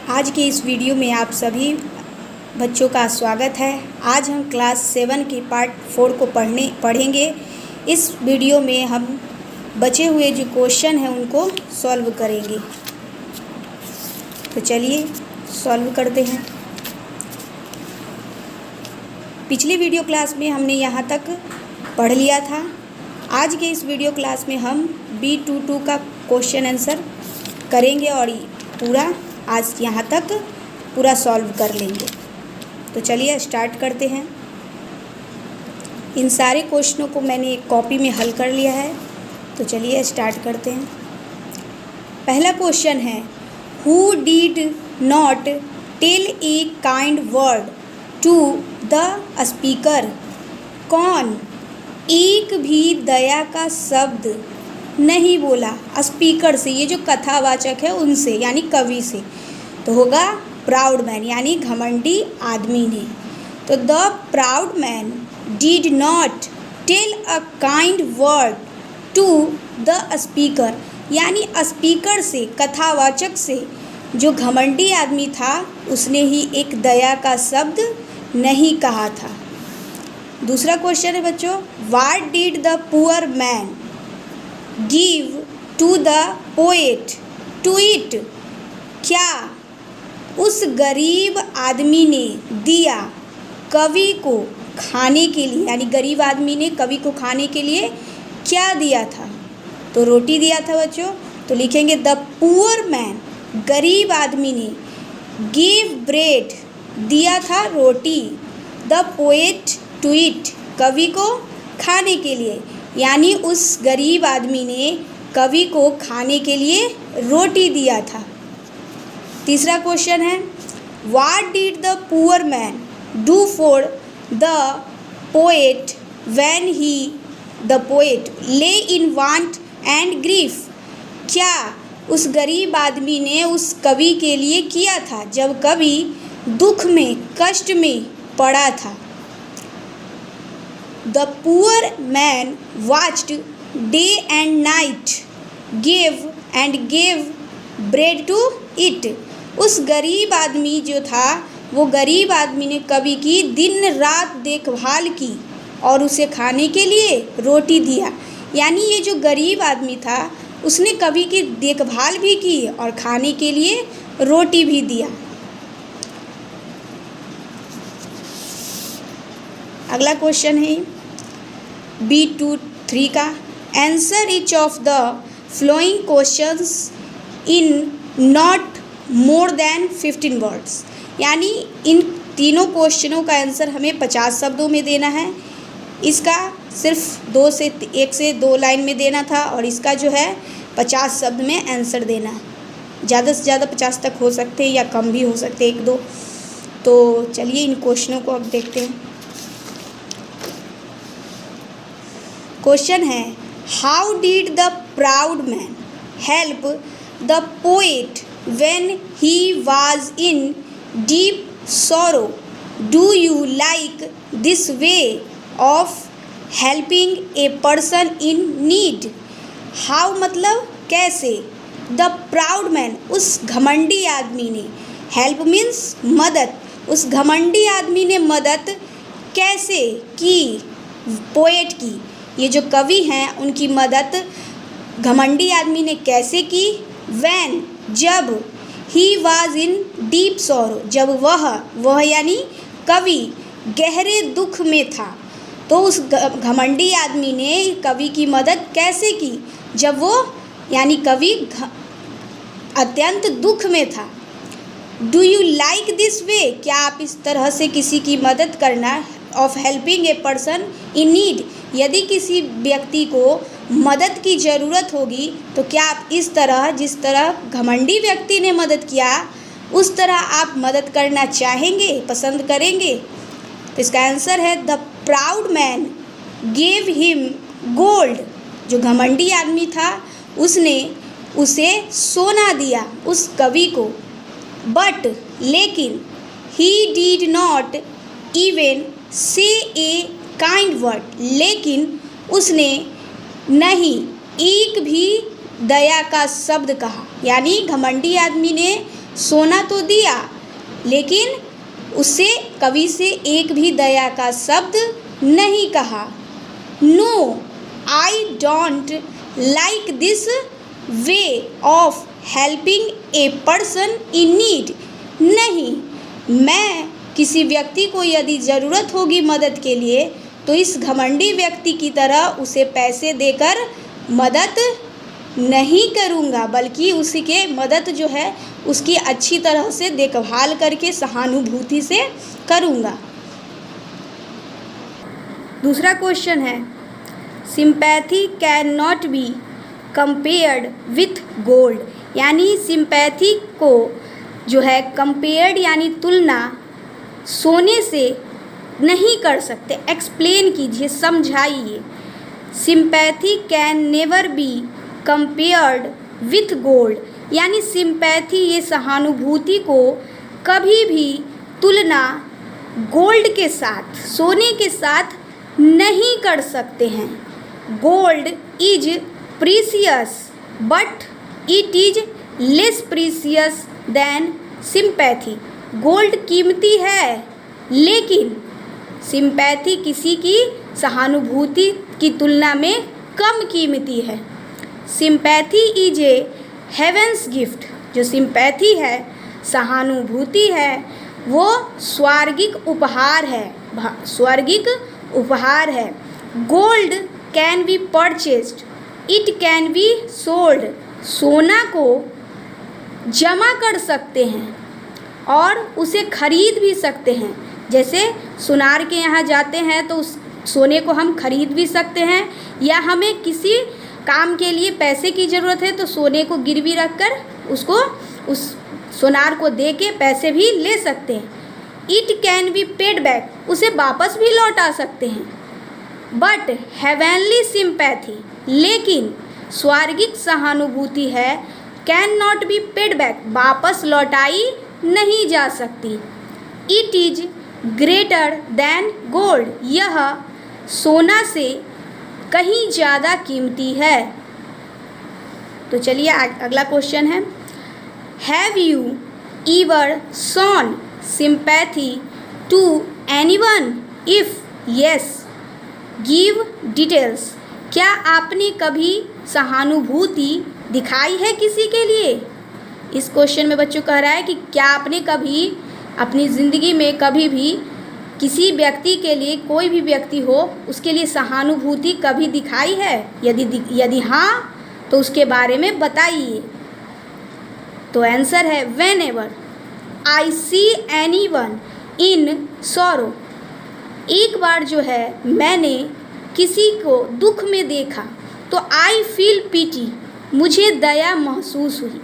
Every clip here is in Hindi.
आज के इस वीडियो में आप सभी बच्चों का स्वागत है। आज हम क्लास 7 की पार्ट 4 को पढ़ेंगे। इस वीडियो में हम बचे हुए जो क्वेश्चन हैं उनको सॉल्व करेंगे। तो चलिए सॉल्व करते हैं। पिछली वीडियो क्लास में हमने यहाँ तक पढ़ लिया था। आज के इस वीडियो क्लास में हम B22 का क्वेश्चन आंसर करेंगे और पूरा आज यहाँ तक पूरा सॉल्व कर लेंगे। तो चलिए स्टार्ट करते हैं। इन सारे क्वेश्चनों को मैंने एक कॉपी में हल कर लिया है। तो चलिए स्टार्ट करते हैं। पहला क्वेश्चन है, who did not tell a kind word to the speaker. कौन एक भी दया का शब्द नहीं बोला स्पीकर से, ये जो कथावाचक है उनसे यानी कवि से। तो होगा प्राउड मैन यानी घमंडी आदमी ने। तो the proud man did not tell a kind word to the speaker, यानी स्पीकर से, कथावाचक से जो घमंडी आदमी था उसने ही एक दया का शब्द नहीं कहा था। दूसरा क्वेश्चन है बच्चों, what did the poor man give to the poet to it. क्या उस गरीब आदमी ने दिया कवि को खाने के लिए, यानी गरीब आदमी ने कवि को खाने के लिए क्या दिया था? तो रोटी दिया था बच्चों। तो लिखेंगे द पुअर मैन, गरीब आदमी ने, गिव ब्रेड, दिया था रोटी, द पोएट टू इट, कवि को खाने के लिए, यानी उस गरीब आदमी ने कवि को खाने के लिए रोटी दिया था। तीसरा क्वेश्चन है, what did the poor man do for the poet when he the poet ले इन वांट एंड ग्रीफ। क्या उस गरीब आदमी ने उस कवि के लिए किया था जब कवि दुख में, कष्ट में पड़ा था? The poor man watched day and night, gave bread to eat. उस गरीब आदमी जो था वो गरीब आदमी ने कवि की दिन रात देखभाल की और उसे खाने के लिए रोटी दिया। यानी ये जो गरीब आदमी था उसने कवि की देखभाल भी की और खाने के लिए रोटी भी दिया। अगला क्वेश्चन है B23 का, answer each of the flowing questions in not more than 15 words. यानी इन तीनों क्वेश्चनों का आंसर हमें 50 शब्दों में देना है। इसका सिर्फ 1 से 2 लाइन में देना था और इसका जो है 50 शब्द में आंसर देना है। ज़्यादा से ज़्यादा 50 तक हो सकते हैं या कम भी हो सकते हैं, 1-2। तो चलिए इन क्वेश्चनों को अब देखते हैं। क्वेश्चन है, how did the proud man help the poet when he was in deep sorrow. Do you like this way of helping a person in need. How मतलब कैसे, द प्राउड मैन उस घमंडी आदमी ने, हेल्प मीन्स मदद, उस घमंडी आदमी ने मदद कैसे की पोएट की, ये जो कवि हैं उनकी मदद घमंडी आदमी ने कैसे की? वैन जब, he was in deep sorrow जब वह यानी कवि गहरे दुख में था। तो उस घमंडी आदमी ने कवि की मदद कैसे की? जब वो यानी कवि अत्यंत दुख में था। डू यू लाइक दिस वे, क्या आप इस तरह से किसी की मदद करना, of helping a person in need, यदि किसी व्यक्ति को मदद की ज़रूरत होगी तो क्या आप इस तरह, जिस तरह घमंडी व्यक्ति ने मदद किया उस तरह आप मदद करना चाहेंगे, पसंद करेंगे? तो इसका आंसर है the proud man gave him gold. जो घमंडी आदमी था उसने उसे सोना दिया उस कवि को। बट लेकिन ही डिड नॉट इवन से ए काइंड वर्ड, लेकिन उसने नहीं एक भी दया का शब्द कहा। यानी घमंडी आदमी ने सोना तो दिया, लेकिन उससे कवि से एक भी दया का शब्द नहीं कहा। No, I don't like this way of helping a person in need. नहीं, मैं किसी व्यक्ति को यदि ज़रूरत होगी मदद के लिए तो इस घमंडी व्यक्ति की तरह उसे पैसे देकर मदद नहीं करूँगा, बल्कि उसी के मदद जो है उसकी अच्छी तरह से देखभाल करके सहानुभूति से करूँगा। दूसरा क्वेश्चन है, sympathy can not be compared with gold. यानी सिंपैथी को जो है कंपेयर्ड यानी तुलना सोने से नहीं कर सकते। एक्सप्लेन कीजिए, समझाइए। Sympathy can never be compared with gold, यानी सिंपैथी ये सहानुभूति को कभी भी तुलना गोल्ड के साथ, सोने के साथ नहीं कर सकते हैं। Gold is precious but it is less precious than sympathy. Gold कीमती है, लेकिन सिंपैथी किसी की सहानुभूति की तुलना में कम कीमती है। Sympathy is a heaven's gift. जो सिंपैथी है, सहानुभूति है, वो स्वर्गिक उपहार है, स्वर्गिक उपहार है। Gold can be purchased, it can be sold. सोना को जमा कर सकते हैं और उसे खरीद भी सकते हैं। जैसे सुनार के यहाँ जाते हैं तो उस सोने को हम खरीद भी सकते हैं, या हमें किसी काम के लिए पैसे की ज़रूरत है तो सोने को गिरवी रख कर उसको उस सोनार को दे के पैसे भी ले सकते हैं। It can be paid back, उसे वापस भी लौटा सकते हैं। बट हेवेनली सिंपैथी, लेकिन स्वर्गिक सहानुभूति है, can not be paid back, वापस लौटाई नहीं जा सकती। It is greater than gold, यह सोना से कहीं ज़्यादा कीमती है। तो चलिए अगला क्वेश्चन है, have you ever shown sympathy to anyone? If yes, give details. क्या आपने कभी सहानुभूति दिखाई है किसी के लिए? इस क्वेश्चन में बच्चों कह रहा है कि क्या आपने कभी अपनी ज़िंदगी में कभी भी किसी व्यक्ति के लिए, कोई भी व्यक्ति हो, उसके लिए सहानुभूति कभी दिखाई है? यदि हाँ तो उसके बारे में बताइए। तो आंसर है when ever I see any one in sorrow. एक बार जो है मैंने किसी को दुख में देखा तो आई फील पिटी, मुझे दया महसूस हुई।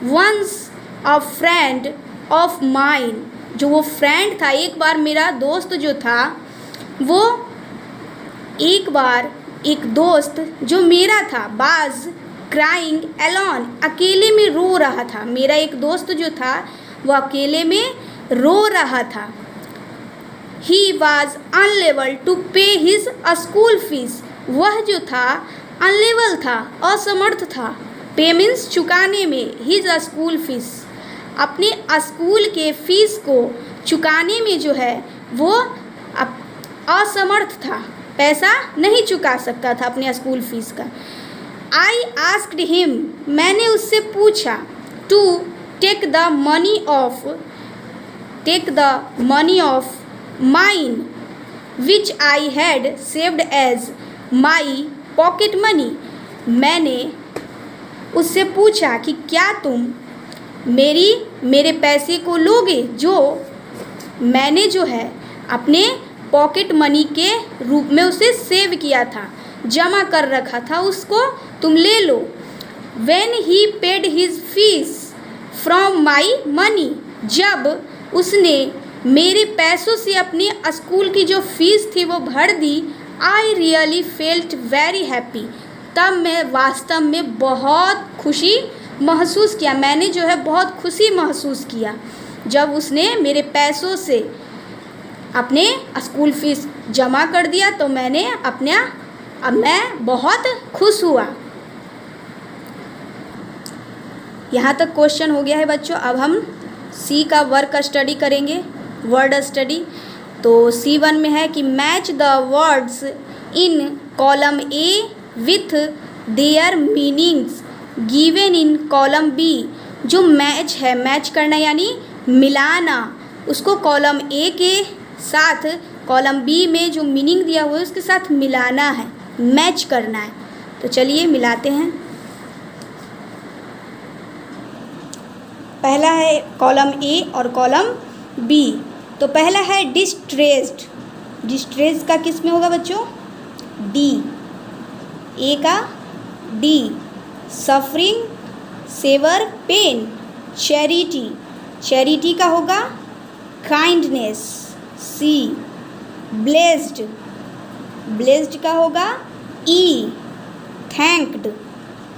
Once a friend of mine, जो वो फ्रेंड था, एक बार मेरा दोस्त जो था, वो एक बार एक दोस्त जो मेरा था, वाज क्राइंग अलोन, अकेले में रो रहा था। मेरा एक दोस्त जो था वो अकेले में रो रहा था। ही वॉज अनलेबल टू पे हिज स्कूल फीस, वह जो था अनलेबल था, असमर्थ था, पेमेंट्स चुकाने में, हिज स्कूल फीस, अपने स्कूल के फीस को चुकाने में जो है वो असमर्थ था, पैसा नहीं चुका सकता था अपने स्कूल फीस का। आई आस्क्ड हिम, मैंने उससे पूछा, to take the money of mine which I had saved as my pocket money. मैंने उससे पूछा कि क्या तुम मेरे पैसे को लोगे जो मैंने जो है अपने पॉकेट मनी के रूप में उसे सेव किया था, जमा कर रखा था, उसको तुम ले लो। When he paid his fees from my money, जब उसने मेरे पैसों से अपने स्कूल की जो फीस थी वो भर दी, I really felt very happy, तब मैं वास्तव में बहुत खुशी महसूस किया। मैंने जो है बहुत खुशी महसूस किया जब उसने मेरे पैसों से अपने स्कूल फीस जमा कर दिया, तो मैं बहुत खुश हुआ। यहाँ तक क्वेश्चन हो गया है बच्चों। अब हम सी का वर्क स्टडी करेंगे, वर्ड स्टडी। तो C1 में है कि match the words in column A with their meanings given in column B. जो मैच है, मैच करना यानी मिलाना, उसको कॉलम ए के साथ कॉलम बी में जो मीनिंग दिया हुआ है उसके साथ मिलाना है, मैच करना है। तो चलिए मिलाते हैं। पहला है कॉलम ए और कॉलम बी। तो पहला है डिस्ट्रेस्ड। डिस्ट्रेस्ड का किस में होगा बच्चों? डी। ए का D. Suffering, severe, pain. Charity, charity का होगा काइंडनेस, सी। ब्लेस्ड, ब्लेस्ड का होगा ई। थैंक्ड।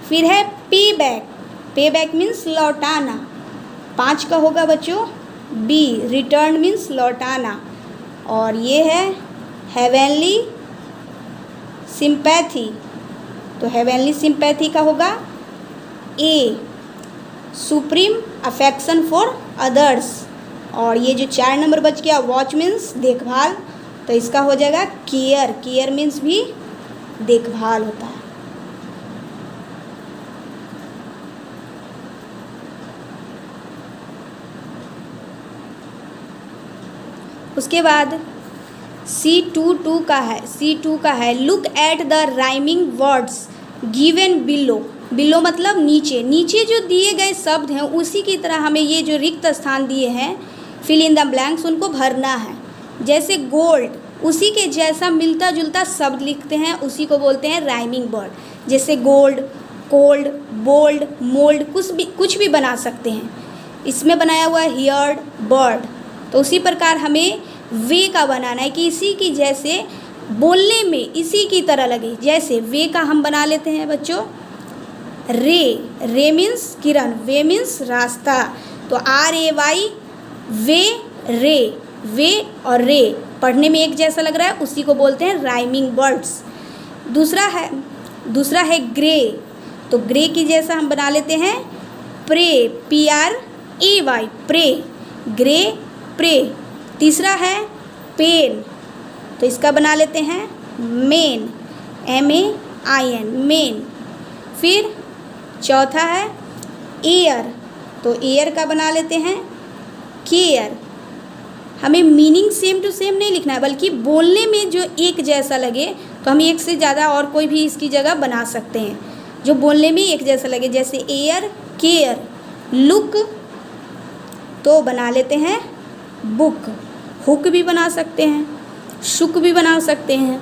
फिर है पे बैक, पे बैक मीन्स लौटाना, 5 का होगा बच्चों बी। रिटर्न मीन्स लौटाना। और ये है हेवेनली सिंपैथी। तो हेवेनली सिंपैथी का होगा A. Supreme affection for others. और ये जो 4 नंबर बच गया, वॉच मीन्स देखभाल, तो इसका हो जाएगा केयर। केयर मीन्स भी देखभाल होता है। उसके बाद C2 का है, C2 का है look at the rhyming words given below. Below मतलब नीचे, नीचे जो दिए गए शब्द हैं उसी की तरह हमें ये जो रिक्त स्थान दिए हैं फिल इन द ब्लैंक्स उनको भरना है। जैसे गोल्ड, उसी के जैसा मिलता जुलता शब्द लिखते हैं, उसी को बोलते हैं राइमिंग वर्ड। जैसे गोल्ड, कोल्ड, बोल्ड, मोल्ड, कुछ भी बना सकते हैं। इसमें बनाया हुआ है हियर्ड, बर्ड। तो उसी प्रकार हमें वे का बनाना है कि इसी की जैसे बोलने में इसी की तरह लगे। जैसे वे का हम बना लेते हैं बच्चों रे। रे मीन्स किरण, वे मीन्स रास्ता। तो RAY वे, रे। वे और रे पढ़ने में एक जैसा लग रहा है, उसी को बोलते हैं राइमिंग वर्ड्स। दूसरा है ग्रे। तो ग्रे की जैसा हम बना लेते हैं pray, PRAY, pray. Grey, pray. तीसरा है पेन, तो इसका बना लेते हैं मेन, MAIN, मेन। फिर चौथा है एयर, तो एयर का बना लेते हैं केयर। हमें मीनिंग सेम टू सेम नहीं लिखना है, बल्कि बोलने में जो एक जैसा लगे, तो हम एक से ज़्यादा और कोई भी इसकी जगह बना सकते हैं जो बोलने में एक जैसा लगे। जैसे एयर, केयर। लुक तो बना लेते हैं बुक। हुक भी बना सकते हैं, शुक भी बना सकते हैं।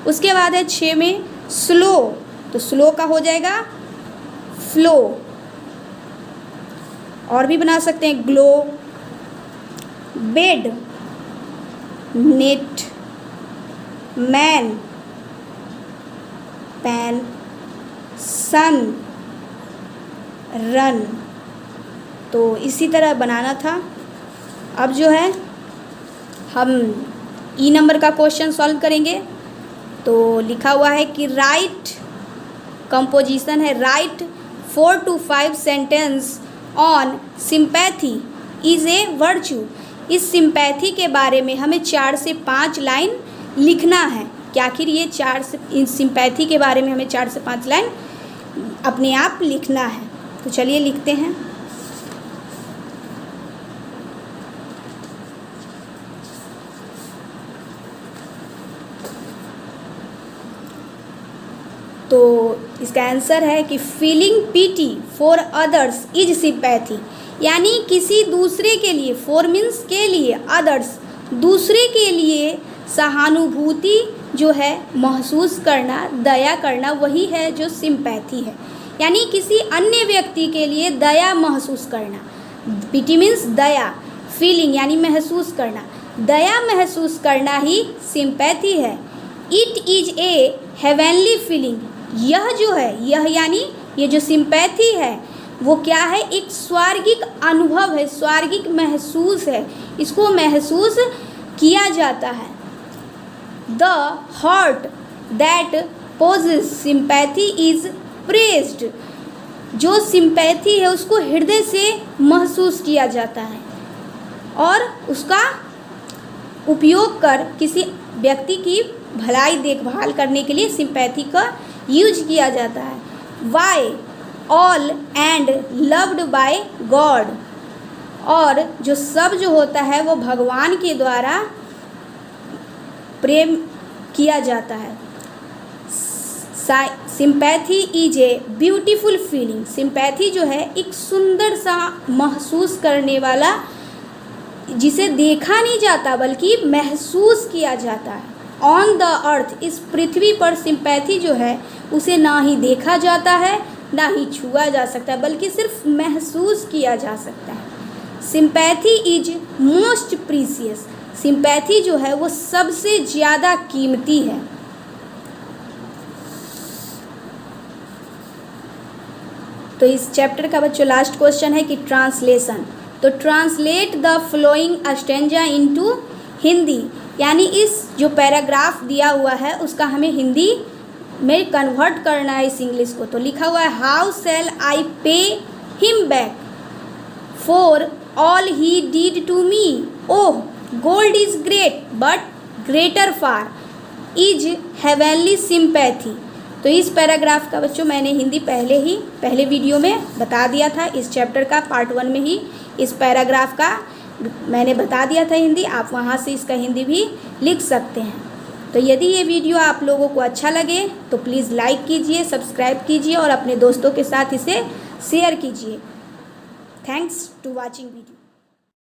उसके बाद है 6 में स्लो, तो स्लो का हो जाएगा फ्लो। और भी बना सकते हैं glow, bed, net, man, pan, sun, run. तो इसी तरह बनाना था। अब जो है हम ई नंबर का क्वेश्चन सॉल्व करेंगे। तो लिखा हुआ है कि राइट, कंपोजिशन है write 4 to 5 sentences on sympathy is a virtue. इस सिंपैथी के बारे में हमें 4 से 5 लाइन लिखना है कि आखिर ये इस सिंपैथी के बारे में हमें 4 से 5 लाइन अपने आप लिखना है। तो चलिए लिखते हैं। तो इसका आंसर है कि feeling PT for others is sympathy, यानी किसी दूसरे के लिए, फॉर मीन्स के लिए, अदर्स दूसरे के लिए सहानुभूति जो है महसूस करना, दया करना, वही है जो सिंपैथी है। यानी किसी अन्य व्यक्ति के लिए दया महसूस करना। पीटी मीन्स दया, फीलिंग यानी महसूस करना, दया महसूस करना ही सिंपैथी है। It is a heavenly feeling, यह जो है, यह यानी ये जो सिंपैथी है वो क्या है, एक स्वर्गिक अनुभव है, स्वर्गिक महसूस है, इसको महसूस किया जाता है। The heart that possesses sympathy is praised, जो सिंपैथी है उसको हृदय से महसूस किया जाता है और उसका उपयोग कर किसी व्यक्ति की भलाई देखभाल करने के लिए सिंपैथी का यूज किया जाता है। Why all and loved by God, और जो सब जो होता है वो भगवान के द्वारा प्रेम किया जाता है। Sympathy is a beautiful feeling, sympathy जो है एक सुंदर सा महसूस करने वाला, जिसे देखा नहीं जाता बल्कि महसूस किया जाता है। ऑन द अर्थ, इस पृथ्वी पर सिंपैथी जो है उसे ना ही देखा जाता है ना ही छुआ जा सकता है, बल्कि सिर्फ महसूस किया जा सकता है। Sympathy is most precious, sympathy जो है वो सबसे ज़्यादा कीमती है। तो इस चैप्टर का बच्चों लास्ट क्वेश्चन है कि ट्रांसलेशन। तो translate the flowing stanza into Hindi, यानी इस जो पैराग्राफ दिया हुआ है उसका हमें हिंदी में कन्वर्ट करना है इस इंग्लिश को। तो लिखा हुआ है, how shall I pay him back for all he did to me, oh gold is great but greater far is heavenly sympathy. तो इस पैराग्राफ का बच्चों मैंने हिंदी पहले वीडियो में बता दिया था। इस चैप्टर का पार्ट 1 में ही इस पैराग्राफ का मैंने बता दिया था हिंदी, आप वहाँ से इसका हिंदी भी लिख सकते हैं। तो यदि ये वीडियो आप लोगों को अच्छा लगे तो प्लीज़ लाइक कीजिए, सब्सक्राइब कीजिए और अपने दोस्तों के साथ इसे शेयर कीजिए। Thanks to watching video.